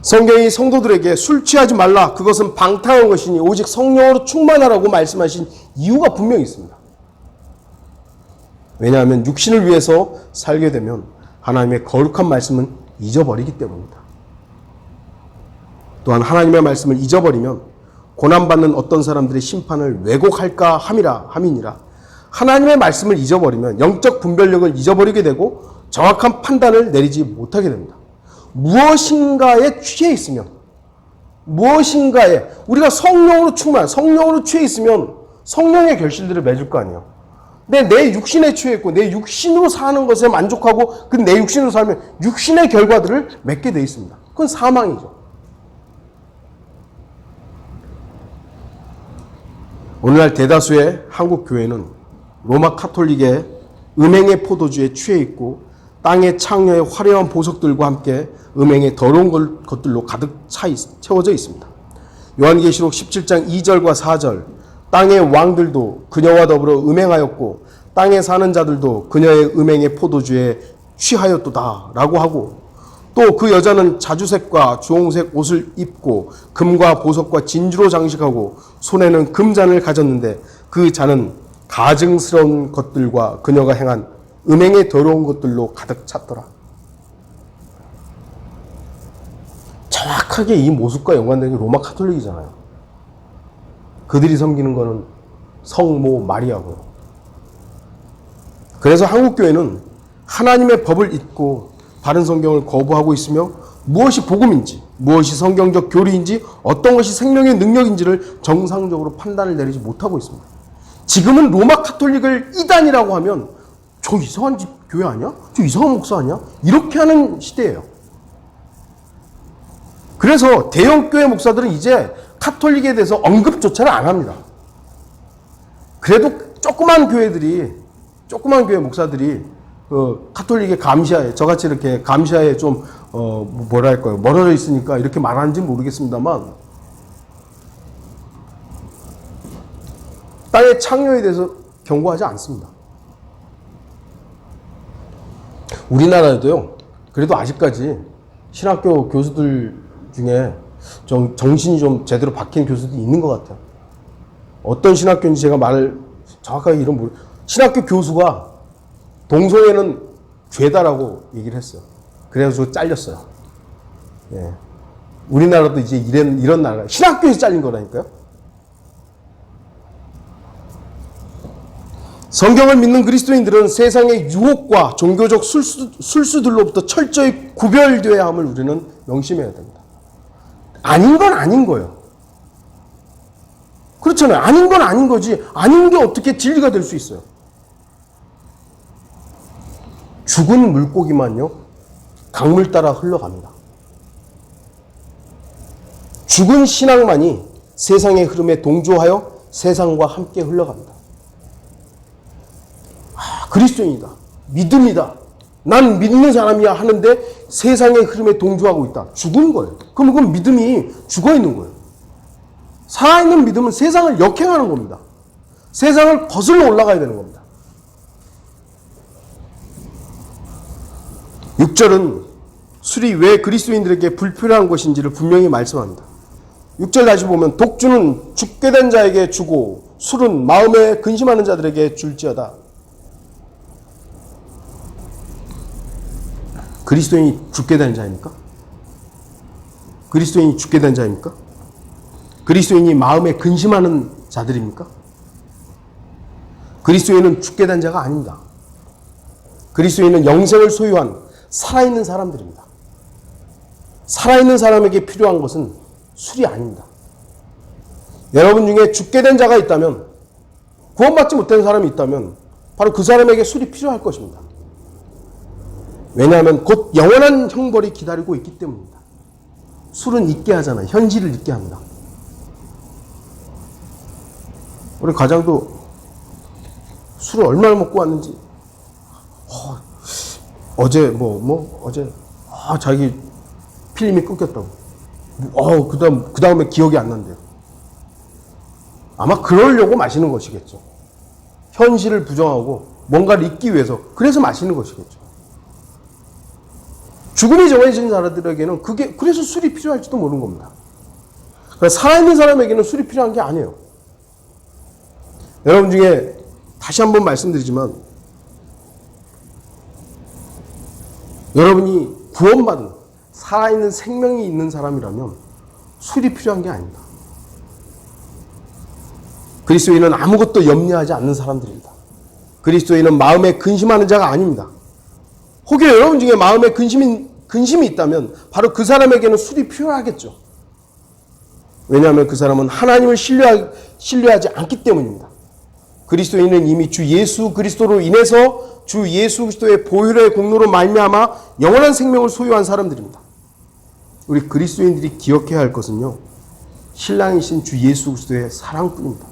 성경이 성도들에게 술 취하지 말라, 그것은 방탕한 것이니 오직 성령으로 충만하라고 말씀하신 이유가 분명히 있습니다. 왜냐하면 육신을 위해서 살게 되면 하나님의 거룩한 말씀은 잊어버리기 때문입니다. 또한 하나님의 말씀을 잊어버리면 고난받는 어떤 사람들의 심판을 왜곡할까 함이니라. 하나님의 말씀을 잊어버리면 영적 분별력을 잊어버리게 되고 정확한 판단을 내리지 못하게 됩니다. 무엇인가에 취해 있으면, 우리가 성령으로 취해 있으면 성령의 결실들을 맺을 거 아니에요. 근데 내 육신에 취해 있고 내 육신으로 사는 것에 만족하고 내 육신으로 살면 육신의 결과들을 맺게 돼 있습니다. 그건 사망이죠. 오늘날 대다수의 한국 교회는 로마 카톨릭의 음행의 포도주에 취해 있고 땅의 창녀의 화려한 보석들과 함께 음행의 더러운 것들로 가득 채워져 있습니다. 요한계시록 17장 2절과 4절 땅의 왕들도 그녀와 더불어 음행하였고 땅에 사는 자들도 그녀의 음행의 포도주에 취하였도다 라고 하고 또 그 여자는 자주색과 주홍색 옷을 입고 금과 보석과 진주로 장식하고 손에는 금잔을 가졌는데 그 잔은 가증스러운 것들과 그녀가 행한 음행의 더러운 것들로 가득 찼더라. 정확하게 이 모습과 연관된 게 로마 카톨릭이잖아요. 그들이 섬기는 거는 성모 마리아고요. 그래서 한국교회는 하나님의 법을 잊고 바른 성경을 거부하고 있으며 무엇이 복음인지, 무엇이 성경적 교리인지, 어떤 것이 생명의 능력인지를 정상적으로 판단을 내리지 못하고 있습니다. 지금은 로마 카톨릭을 이단이라고 하면 저 이상한 집 교회 아니야? 저 이상한 목사 아니야? 이렇게 하는 시대예요. 그래서 대형 교회 목사들은 이제 카톨릭에 대해서 언급조차를 안 합니다. 그래도 조그만 교회 목사들이 그 카톨릭의 감시하에, 저같이 이렇게 감시하에 좀 뭐랄까요, 멀어져 있으니까 이렇게 말하는지 모르겠습니다만 땅의 창조에 대해서 경고하지 않습니다. 우리나라에도요, 그래도 아직까지 신학교 교수들 중에 정신이 좀 제대로 박힌 교수들이 있는 것 같아요. 어떤 신학교인지 제가 말을 정확하게 이름 모르. 신학교 교수가 동성애는 죄다라고 얘기를 했어요. 그래서 잘렸어요. 예. 우리나라도 이제 이런 나라가 신학교에서 잘린 거라니까요. 성경을 믿는 그리스도인들은 세상의 유혹과 종교적 술수들로부터 철저히 구별되어야 함을 우리는 명심해야 됩니다. 아닌 건 아닌 거예요. 그렇잖아요. 아닌 건 아닌 거지. 아닌 게 어떻게 진리가 될 수 있어요. 죽은 물고기만요, 강물 따라 흘러갑니다. 죽은 신앙만이 세상의 흐름에 동조하여 세상과 함께 흘러갑니다. 그리스도인이다. 믿음이다. 난 믿는 사람이야 하는데 세상의 흐름에 동조하고 있다. 죽은 거예요. 그럼 그건 믿음이 죽어 있는 거예요. 살아있는 믿음은 세상을 역행하는 겁니다. 세상을 거슬러 올라가야 되는 겁니다. 6절은 술이 왜 그리스도인들에게 불필요한 것인지를 분명히 말씀합니다. 6절 다시 보면 독주는 죽게 된 자에게 주고 술은 마음에 근심하는 자들에게 줄지어다. 그리스도인이 죽게 된 자입니까? 그리스도인이 죽게 된 자입니까? 그리스도인이 마음에 근심하는 자들입니까? 그리스도인은 죽게 된 자가 아닙니다. 그리스도인은 영생을 소유한 살아있는 사람들입니다. 살아있는 사람에게 필요한 것은 술이 아닙니다. 여러분 중에 죽게 된 자가 있다면, 구원받지 못한 사람이 있다면 바로 그 사람에게 술이 필요할 것입니다. 왜냐하면 곧 영원한 형벌이 기다리고 있기 때문입니다. 술은 잊게 하잖아요. 현실을 잊게 합니다. 우리 가장도 술을 얼마나 먹고 왔는지, 어제 어제 자기 필름이 끊겼다고. 그 다음에 기억이 안 난대요. 아마 그러려고 마시는 것이겠죠. 현실을 부정하고 뭔가를 잊기 위해서, 그래서 마시는 것이겠죠. 죽음이 정해진 사람들에게는 그래서 술이 필요할지도 모르는 겁니다. 그러니까 살아있는 사람에게는 술이 필요한 게 아니에요. 여러분 중에 다시 한번 말씀드리지만, 여러분이 구원받은 살아있는 생명이 있는 사람이라면 술이 필요한 게 아닙니다. 그리스도인은 아무것도 염려하지 않는 사람들입니다. 그리스도인은 마음에 근심하는 자가 아닙니다. 혹여 여러분 중에 마음에 근심이 있다면 바로 그 사람에게는 술이 필요하겠죠. 왜냐하면 그 사람은 하나님을 신뢰하지 않기 때문입니다. 그리스도인은 이미 주 예수 그리스도로 인해서 주 예수 그리스도의 보혈의 공로로 말미암아 영원한 생명을 소유한 사람들입니다. 우리 그리스도인들이 기억해야 할 것은요, 신랑이신 주 예수 그리스도의 사랑뿐입니다.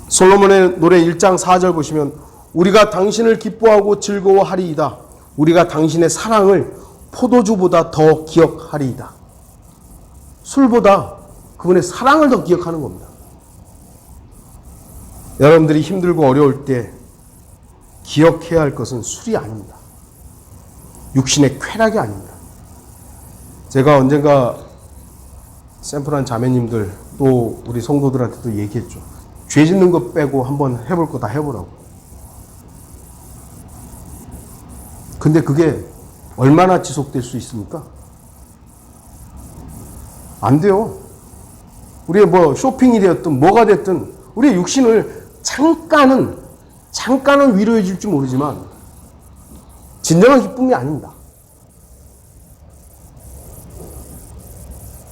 솔로몬의 노래 1장 4절 보시면 우리가 당신을 기뻐하고 즐거워하리이다. 우리가 당신의 사랑을 포도주보다 더 기억하리이다. 술보다 그분의 사랑을 더 기억하는 겁니다. 여러분들이 힘들고 어려울 때 기억해야 할 것은 술이 아닙니다. 육신의 쾌락이 아닙니다. 제가 언젠가 샘플한 자매님들 또 우리 성도들한테도 얘기했죠. 죄 짓는 것 빼고 한번 해볼 거 다 해보라고. 근데 그게 얼마나 지속될 수 있습니까? 안 돼요. 우리의 뭐 쇼핑이 되었든 뭐가 됐든 우리의 육신을 잠깐은 위로해 줄지 모르지만 진정한 기쁨이 아닙니다.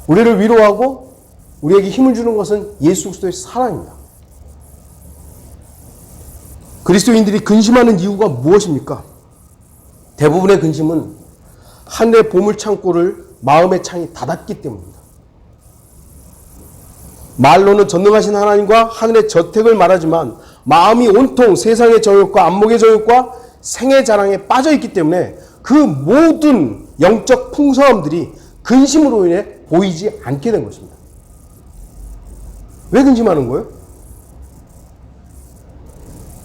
우리를 위로하고 우리에게 힘을 주는 것은 예수 그리스도의 사랑입니다. 그리스도인들이 근심하는 이유가 무엇입니까? 대부분의 근심은 하늘의 보물창고를 마음의 창이 닫았기 때문입니다. 말로는 전능하신 하나님과 하늘의 저택을 말하지만 마음이 온통 세상의 정욕과 안목의 정욕과 생의 자랑에 빠져있기 때문에 그 모든 영적 풍성함들이 근심으로 인해 보이지 않게 된 것입니다. 왜 근심하는 거예요?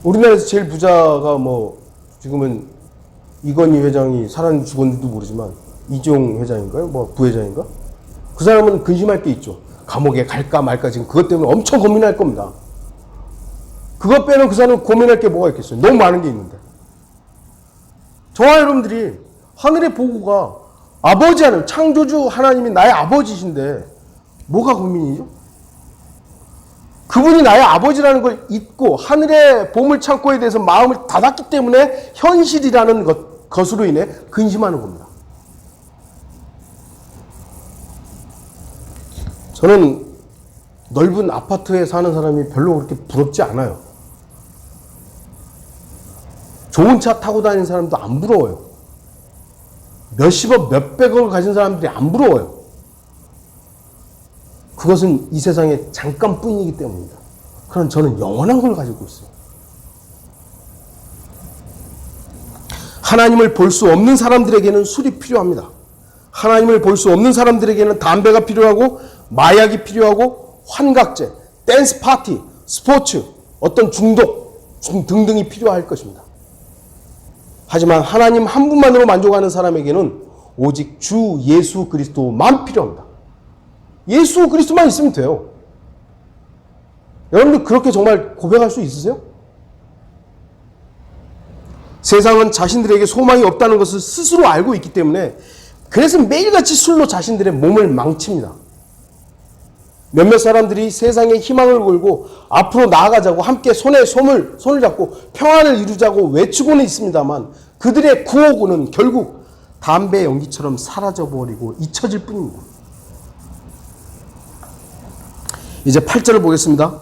우리나라에서 제일 부자가 지금은 이건희 회장이 살았는지 죽었는지도 모르지만 이종 회장인가요? 부회장인가? 그 사람은 근심할 게 있죠. 감옥에 갈까 말까 지금 그것 때문에 엄청 고민할 겁니다. 그것 빼면 그 사람은 고민할 게 뭐가 있겠어요? 너무 많은 게 있는데. 저와 여러분들이 하늘의 보고가 아버지 하나님, 창조주 하나님이 나의 아버지신데 뭐가 고민이죠? 그분이 나의 아버지라는 걸 잊고 하늘의 보물창고에 대해서 마음을 닫았기 때문에 현실이라는 것으로 인해 근심하는 겁니다. 저는 넓은 아파트에 사는 사람이 별로 그렇게 부럽지 않아요. 좋은 차 타고 다니는 사람도 안 부러워요. 몇십억, 몇백억을 가진 사람들이 안 부러워요. 그것은 이 세상에 잠깐뿐이기 때문입니다. 그럼 저는 영원한 걸 가지고 있어요. 하나님을 볼 수 없는 사람들에게는 술이 필요합니다. 하나님을 볼 수 없는 사람들에게는 담배가 필요하고 마약이 필요하고 환각제, 댄스 파티, 스포츠, 어떤 중독 등등이 필요할 것입니다. 하지만 하나님 한 분만으로 만족하는 사람에게는 오직 주 예수 그리스도만 필요합니다. 예수 그리스도만 있으면 돼요. 여러분들 그렇게 정말 고백할 수 있으세요? 세상은 자신들에게 소망이 없다는 것을 스스로 알고 있기 때문에 그래서 매일같이 술로 자신들의 몸을 망칩니다. 몇몇 사람들이 세상에 희망을 걸고 앞으로 나아가자고 함께 손을 잡고 평안을 이루자고 외치고는 있습니다만 그들의 구호고는 결국 담배 연기처럼 사라져버리고 잊혀질 뿐입니다. 이제 8절을 보겠습니다.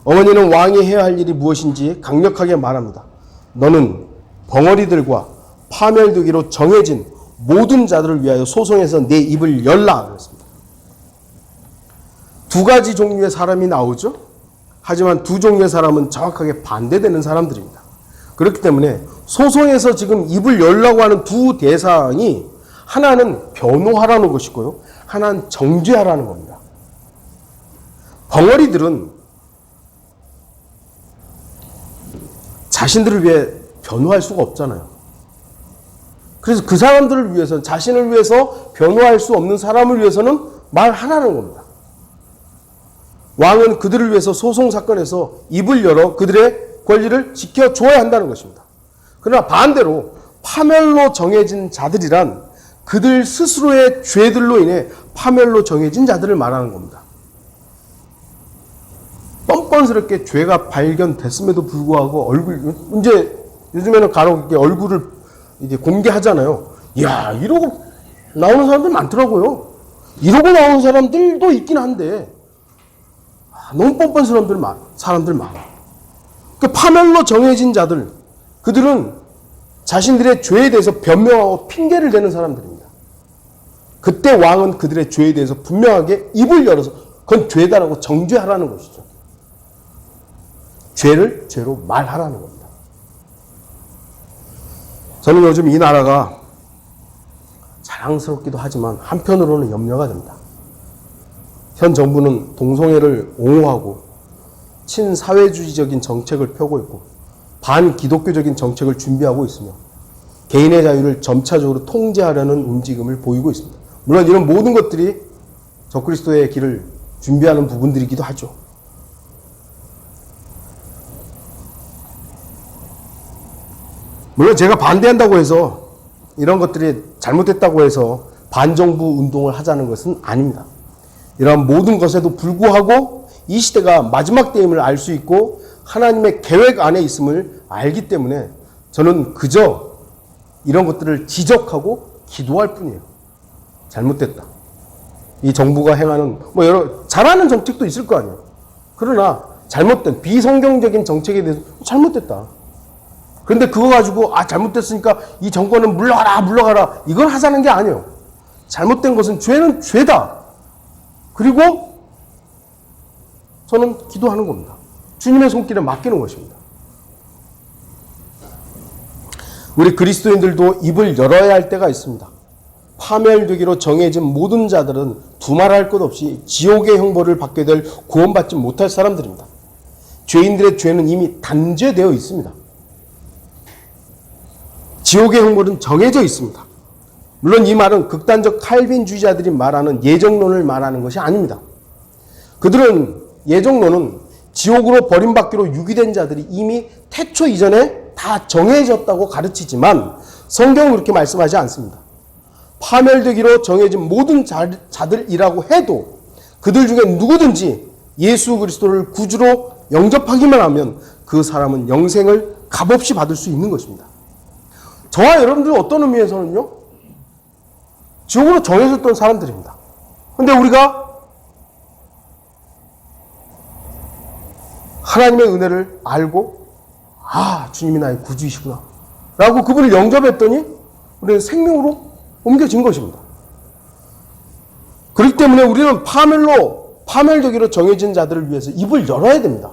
어머니는 왕이 해야 할 일이 무엇인지 강력하게 말합니다. 너는 벙어리들과 파멸되기로 정해진 모든 자들을 위하여 소송해서 내 입을 열라 그랬습니다. 두 가지 종류의 사람이 나오죠. 하지만 두 종류의 사람은 정확하게 반대되는 사람들입니다. 그렇기 때문에 소송에서 지금 입을 열라고 하는 두 대상이 하나는 변호하라는 것이고요. 하나는 정죄하라는 겁니다. 벙어리들은 자신들을 위해 변호할 수가 없잖아요. 그래서 그 사람들을 위해서, 자신을 위해서 변호할 수 없는 사람을 위해서는 말하라는 겁니다. 왕은 그들을 위해서 소송 사건에서 입을 열어 그들의 권리를 지켜줘야 한다는 것입니다. 그러나 반대로 파멸로 정해진 자들이란 그들 스스로의 죄들로 인해 파멸로 정해진 자들을 말하는 겁니다. 뻔뻔스럽게 죄가 발견됐음에도 불구하고 요즘에는 간혹 이렇게 얼굴을 이제 공개하잖아요. 이야, 이러고 나오는 사람들 많더라고요. 이러고 나오는 사람들도 있긴 한데, 너무 뻔뻔스러운 사람들 많아. 그 파멸로 정해진 자들, 그들은 자신들의 죄에 대해서 변명하고 핑계를 대는 사람들입니다. 그때 왕은 그들의 죄에 대해서 분명하게 입을 열어서 그건 죄다라고 정죄하라는 것이죠. 죄를 죄로 말하라는 겁니다. 저는 요즘 이 나라가 자랑스럽기도 하지만 한편으로는 염려가 됩니다. 현 정부는 동성애를 옹호하고 친사회주의적인 정책을 펴고 있고 반기독교적인 정책을 준비하고 있으며 개인의 자유를 점차적으로 통제하려는 움직임을 보이고 있습니다. 물론 이런 모든 것들이 적그리스도의 길을 준비하는 부분들이기도 하죠. 물론 제가 반대한다고 해서 이런 것들이 잘못됐다고 해서 반정부 운동을 하자는 것은 아닙니다. 이러한 모든 것에도 불구하고 이 시대가 마지막 때임을 알 수 있고 하나님의 계획 안에 있음을 알기 때문에 저는 그저 이런 것들을 지적하고 기도할 뿐이에요. 잘못됐다. 이 정부가 행하는 여러 잘하는 정책도 있을 거 아니에요. 그러나 잘못된 비성경적인 정책에 대해서 잘못됐다. 그런데 그거 가지고 잘못됐으니까 이 정권은 물러가라 이걸 하자는 게 아니에요. 잘못된 것은 죄는 죄다. 그리고 저는 기도하는 겁니다. 주님의 손길에 맡기는 것입니다. 우리 그리스도인들도 입을 열어야 할 때가 있습니다. 파멸되기로 정해진 모든 자들은 두말할 것 없이 지옥의 형벌을 받게 될 구원받지 못할 사람들입니다. 죄인들의 죄는 이미 단죄되어 있습니다. 지옥의 형벌은 정해져 있습니다. 물론 이 말은 극단적 칼빈주의자들이 말하는 예정론을 말하는 것이 아닙니다. 그들은 예정론은 지옥으로 버림받기로 유기된 자들이 이미 태초 이전에 다 정해졌다고 가르치지만 성경은 그렇게 말씀하지 않습니다. 파멸되기로 정해진 모든 자들이라고 해도 그들 중에 누구든지 예수 그리스도를 구주로 영접하기만 하면 그 사람은 영생을 값없이 받을 수 있는 것입니다. 저와 여러분들은 어떤 의미에서는요, 지옥으로 정해졌던 사람들입니다. 근데 우리가 하나님의 은혜를 알고 주님이 나의 구주이시구나 라고 그분을 영접했더니 우리는 생명으로 옮겨진 것입니다. 그렇기 때문에 우리는 파멸되기로 정해진 자들을 위해서 입을 열어야 됩니다.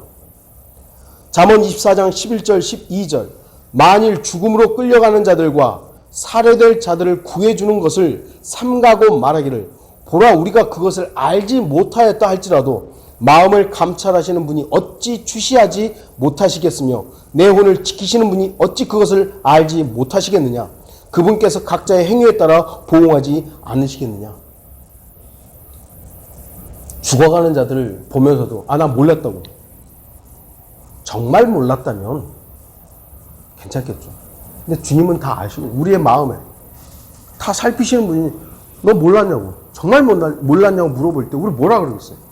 잠언 24장 11절 12절 만일 죽음으로 끌려가는 자들과 살해될 자들을 구해주는 것을 삼가고 말하기를 보라 우리가 그것을 알지 못하였다 할지라도 마음을 감찰하시는 분이 어찌 주시하지 못하시겠으며 내 혼을 지키시는 분이 어찌 그것을 알지 못하시겠느냐. 그분께서 각자의 행위에 따라 보응하지 않으시겠느냐. 죽어가는 자들을 보면서도 나 몰랐다고. 정말 몰랐다면 괜찮겠죠. 근데 주님은 다 아시고 우리의 마음에 다 살피시는 분이 너 몰랐냐고. 정말 몰랐냐고 물어볼 때 우리 뭐라 그러겠어요?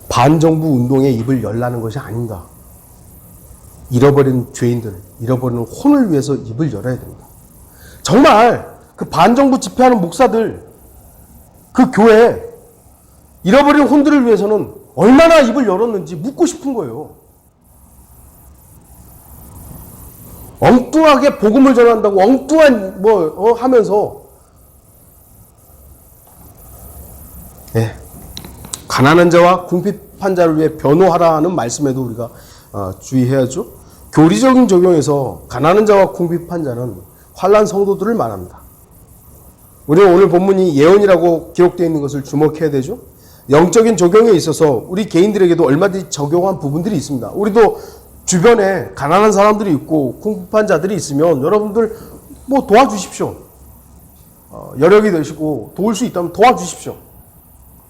반정부 운동에 입을 열라는 것이 아닌가. 잃어버린 죄인들, 잃어버린 혼을 위해서 입을 열어야 됩니다. 정말 그 반정부 집회하는 목사들, 그 교회, 잃어버린 혼들을 위해서는 얼마나 입을 열었는지 묻고 싶은 거예요. 엉뚱하게 복음을 전한다고 엉뚱한 하면서 가난한 자와 궁핍한 자를 위해 변호하라는 말씀에도 우리가 주의해야죠. 교리적인 적용에서 가난한 자와 궁핍한 자는 환난 성도들을 말합니다. 우리는 오늘 본문이 예언이라고 기록되어 있는 것을 주목해야 되죠. 영적인 적용에 있어서 우리 개인들에게도 얼마든지 적용한 부분들이 있습니다. 우리도 주변에 가난한 사람들이 있고 궁핍한 자들이 있으면 여러분들 도와주십시오. 여력이 되시고 도울 수 있다면 도와주십시오.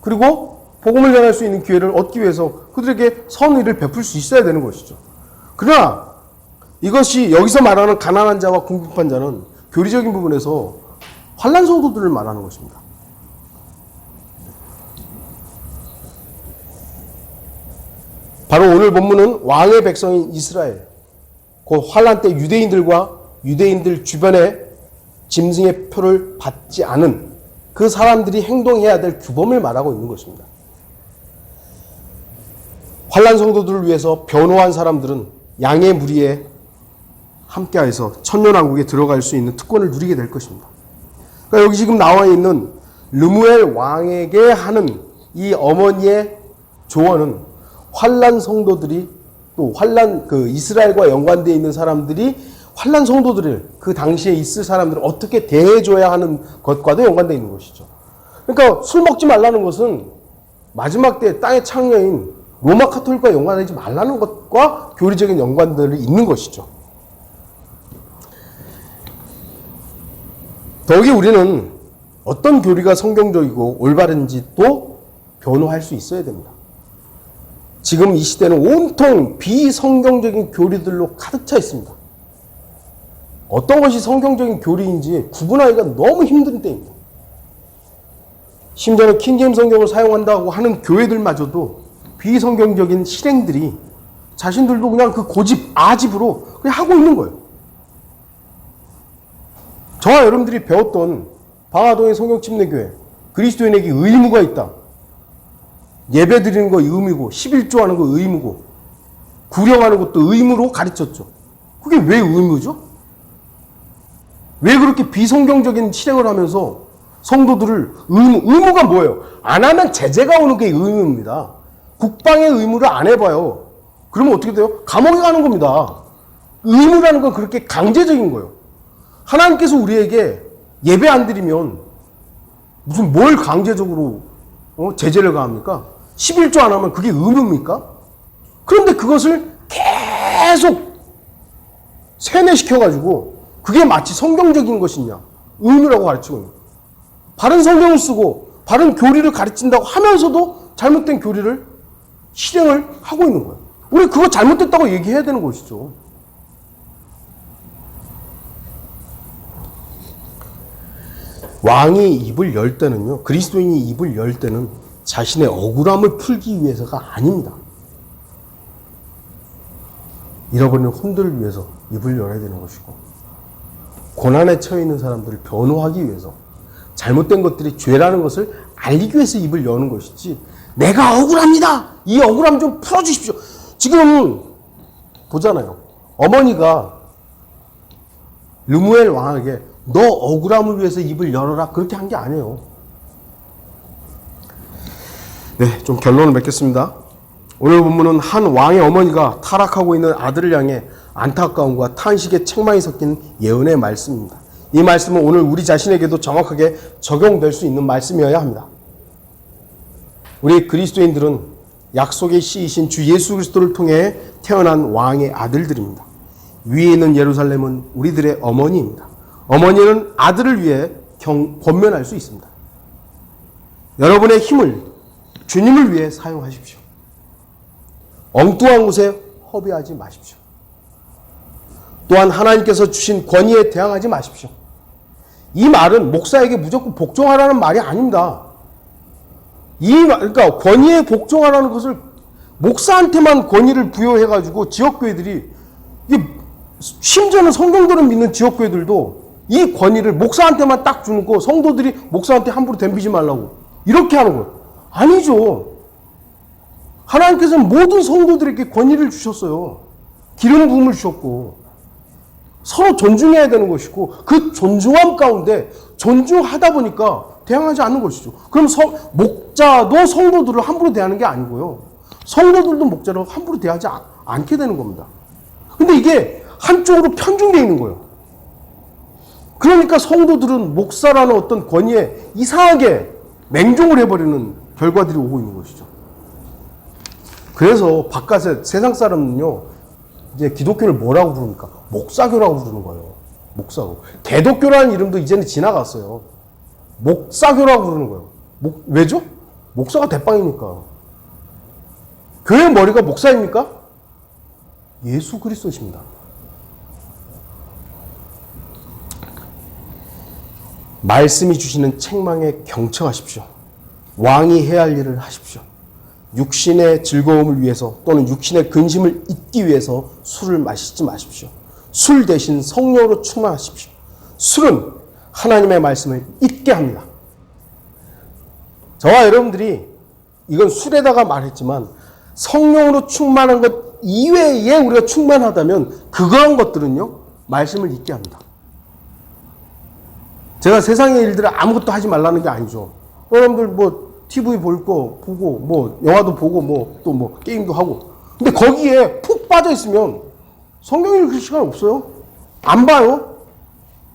그리고 복음을 전할 수 있는 기회를 얻기 위해서 그들에게 선의를 베풀 수 있어야 되는 것이죠. 그러나 이것이 여기서 말하는 가난한 자와 궁핍한 자는 교리적인 부분에서 환난 성도들을 말하는 것입니다. 바로 오늘 본문은 왕의 백성인 이스라엘, 그 환난 때 유대인들과 유대인들 주변에 짐승의 표를 받지 않은 그 사람들이 행동해야 될 규범을 말하고 있는 것입니다. 환난 성도들을 위해서 변호한 사람들은 양의 무리에 함께해서 천년왕국에 들어갈 수 있는 특권을 누리게 될 것입니다. 그러니까 여기 지금 나와 있는 르무엘 왕에게 하는 이 어머니의 조언은 환난 성도들이 또 이스라엘과 연관되어 있는 사람들이 환난 성도들을 그 당시에 있을 사람들을 어떻게 대해줘야 하는 것과도 연관되어 있는 것이죠. 그러니까 술 먹지 말라는 것은 마지막 때 땅의 창녀인 로마 카톨릭과 연관되지 말라는 것과 교리적인 연관들이 있는 것이죠. 더욱이 우리는 어떤 교리가 성경적이고 올바른지 또 변호할 수 있어야 됩니다. 지금 이 시대는 온통 비성경적인 교리들로 가득 차 있습니다. 어떤 것이 성경적인 교리인지 구분하기가 너무 힘든 때입니다. 심지어는 킹제임스 성경을 사용한다고 하는 교회들마저도 비성경적인 실행들이 자신들도 그냥 그 고집, 아집으로 그냥 하고 있는 거예요. 저와 여러분들이 배웠던 방화동의 성경침례교회, 그리스도인에게 의무가 있다. 예배 드리는 거 의무고, 11조 하는 거 의무고, 구령하는 것도 의무로 가르쳤죠. 그게 왜 의무죠? 왜 그렇게 비성경적인 실행을 하면서 성도들을 의무가 뭐예요? 안 하면 제재가 오는 게 의무입니다. 국방의 의무를 안 해봐요. 그러면 어떻게 돼요? 감옥에 가는 겁니다. 의무라는 건 그렇게 강제적인 거예요. 하나님께서 우리에게 예배 안 드리면 무슨 뭘 강제적으로 제재를 가합니까? 11조 안 하면 그게 의무입니까? 그런데 그것을 계속 세뇌시켜가지고 그게 마치 성경적인 것이냐, 의무라고 가르치고 있는 거예요. 바른 성경을 쓰고 바른 교리를 가르친다고 하면서도 잘못된 교리를 실행을 하고 있는 거예요. 우리 그거 잘못됐다고 얘기해야 되는 것이죠. 왕이 입을 열 때는요, 그리스도인이 입을 열 때는 자신의 억울함을 풀기 위해서가 아닙니다. 잃어버리는 혼들을 위해서 입을 열어야 되는 것이고, 고난에 처해 있는 사람들을 변호하기 위해서, 잘못된 것들이 죄라는 것을 알리기 위해서 입을 여는 것이지, 내가 억울합니다! 이 억울함 좀 풀어주십시오. 지금 보잖아요. 어머니가 르무엘 왕에게 너 억울함을 위해서 입을 열어라 그렇게 한 게 아니에요. 네, 좀 결론을 맺겠습니다. 오늘 본문은 한 왕의 어머니가 타락하고 있는 아들을 향해 안타까움과 탄식의 책망이 섞인 예언의 말씀입니다. 이 말씀은 오늘 우리 자신에게도 정확하게 적용될 수 있는 말씀이어야 합니다. 우리 그리스도인들은 약속의 씨이신 주 예수 그리스도를 통해 태어난 왕의 아들들입니다. 위에 있는 예루살렘은 우리들의 어머니입니다. 어머니는 아들을 위해 권면할 수 있습니다. 여러분의 힘을 주님을 위해 사용하십시오. 엉뚱한 곳에 허비하지 마십시오. 또한 하나님께서 주신 권위에 대항하지 마십시오. 이 말은 목사에게 무조건 복종하라는 말이 아닙니다. 그러니까 권위에 복종하라는 것을 목사한테만 권위를 부여해가지고 지역교회들이, 심지어는 성경들을 믿는 지역교회들도 이 권위를 목사한테만 딱 주는 거, 성도들이 목사한테 함부로 덤비지 말라고 이렇게 하는 거예요. 아니죠. 하나님께서는 모든 성도들에게 권위를 주셨어요. 기름 부음을 주셨고 서로 존중해야 되는 것이고, 그 존중함 가운데 존중하다 보니까 대항하지 않는 것이죠. 그럼 목자도 성도들을 함부로 대하는 게 아니고요, 성도들도 목자를 함부로 대하지 않게 되는 겁니다. 근데 이게 한쪽으로 편중되어 있는 거예요. 그러니까 성도들은 목사라는 어떤 권위에 이상하게 맹종을 해버리는 결과들이 오고 있는 것이죠. 그래서 바깥에 세상 사람은요, 이제 기독교를 뭐라고 부릅니까? 목사교라고 부르는 거예요. 목사교. 개독교라는 이름도 이제는 지나갔어요. 목사교라고 부르는 거예요. 왜죠? 목사가 대빵이니까. 교회 머리가 목사입니까? 예수 그리스도십니다. 말씀이 주시는 책망에 경청하십시오. 왕이 해야 할 일을 하십시오. 육신의 즐거움을 위해서 또는 육신의 근심을 잊기 위해서 술을 마시지 마십시오. 술 대신 성령으로 충만하십시오. 술은 하나님의 말씀을 잊게 합니다. 저와 여러분들이, 이건 술에다가 말했지만, 성령으로 충만한 것 이외에 우리가 충만하다면 그런 것들은요, 말씀을 잊게 합니다. 제가 세상의 일들을 아무것도 하지 말라는 게 아니죠. 여러분들 뭐 TV 볼 거 보고, 뭐 영화도 보고, 또 뭐 게임도 하고. 근데 거기에 푹 빠져 있으면 성경 읽을 시간 없어요. 안 봐요.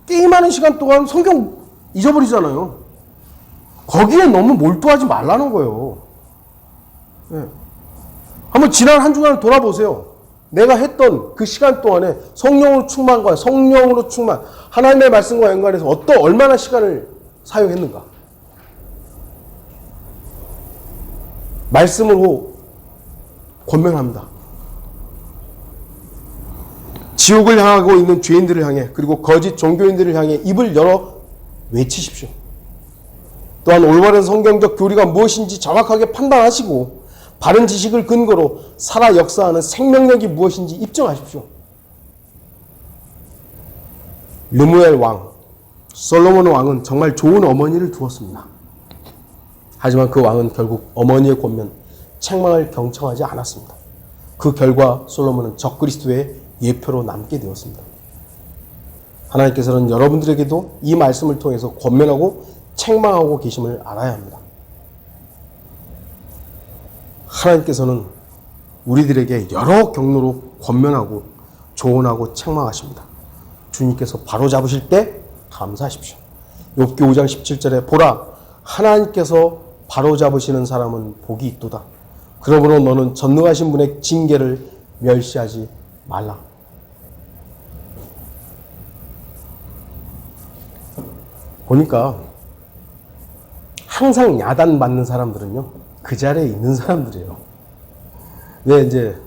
게임하는 시간 동안 성경 잊어버리잖아요. 거기에 너무 몰두하지 말라는 거예요. 네. 한번 지난 한 주간을 돌아보세요. 내가 했던 그 시간 동안에 성령으로 충만과 성령으로 충만, 하나님의 말씀과 연관해서 얼마나 시간을 사용했는가. 말씀으로 권면합니다. 지옥을 향하고 있는 죄인들을 향해, 그리고 거짓 종교인들을 향해 입을 열어 외치십시오. 또한 올바른 성경적 교리가 무엇인지 정확하게 판단하시고 바른 지식을 근거로 살아 역사하는 생명력이 무엇인지 입증하십시오. 르무엘 왕, 솔로몬 왕은 정말 좋은 어머니를 두었습니다. 하지만 그 왕은 결국 어머니의 권면, 책망을 경청하지 않았습니다. 그 결과 솔로몬은 적그리스도의 예표로 남게 되었습니다. 하나님께서는 여러분들에게도 이 말씀을 통해서 권면하고 책망하고 계심을 알아야 합니다. 하나님께서는 우리들에게 여러 경로로 권면하고 조언하고 책망하십니다. 주님께서 바로잡으실 때 감사하십시오. 욥기 5장 17절에 보라, 하나님께서 바로잡으시는 사람은 복이 있도다. 그러므로 너는 전능하신 분의 징계를 멸시하지 말라. 보니까 항상 야단받는 사람들은요, 그 자리에 있는 사람들이에요. 왜 이제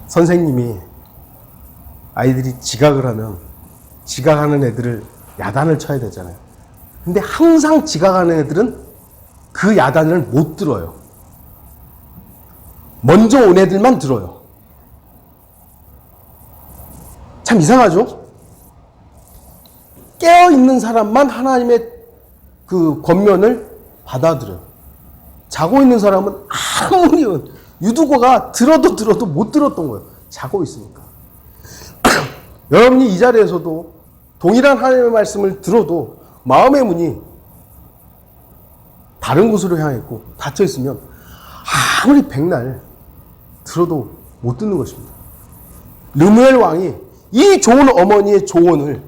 선생님이 아이들이 지각을 하면 지각하는 애들을 야단을 쳐야 되잖아요. 근데 항상 지각하는 애들은 그 야단을 못 들어요. 먼저 온 애들만 들어요. 참 이상하죠? 깨어있는 사람만 하나님의 그 권면을 받아들여요. 자고 있는 사람은 아무리 유두고가 들어도 못 들었던 거예요. 자고 있으니까. 여러분이 이 자리에서도 동일한 하나님의 말씀을 들어도 마음의 문이 다른 곳으로 향해 있고 닫혀 있으면 아무리 백날 들어도 못 듣는 것입니다. 르무엘 왕이 이 좋은 어머니의 조언을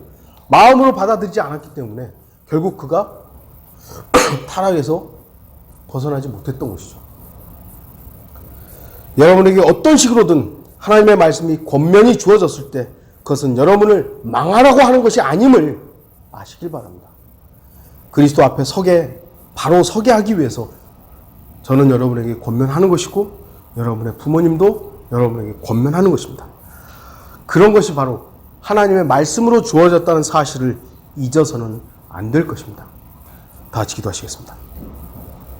마음으로 받아들이지 않았기 때문에 결국 그가 타락에서 벗어나지 못했던 것이죠. 여러분에게 어떤 식으로든 하나님의 말씀이 권면이 주어졌을 때 그것은 여러분을 망하라고 하는 것이 아님을 아시길 바랍니다. 그리스도 앞에 바로 서게 하기 위해서 저는 여러분에게 권면하는 것이고 여러분의 부모님도 여러분에게 권면하는 것입니다. 그런 것이 바로 하나님의 말씀으로 주어졌다는 사실을 잊어서는 안 될 것입니다. 다 같이 기도하시겠습니다.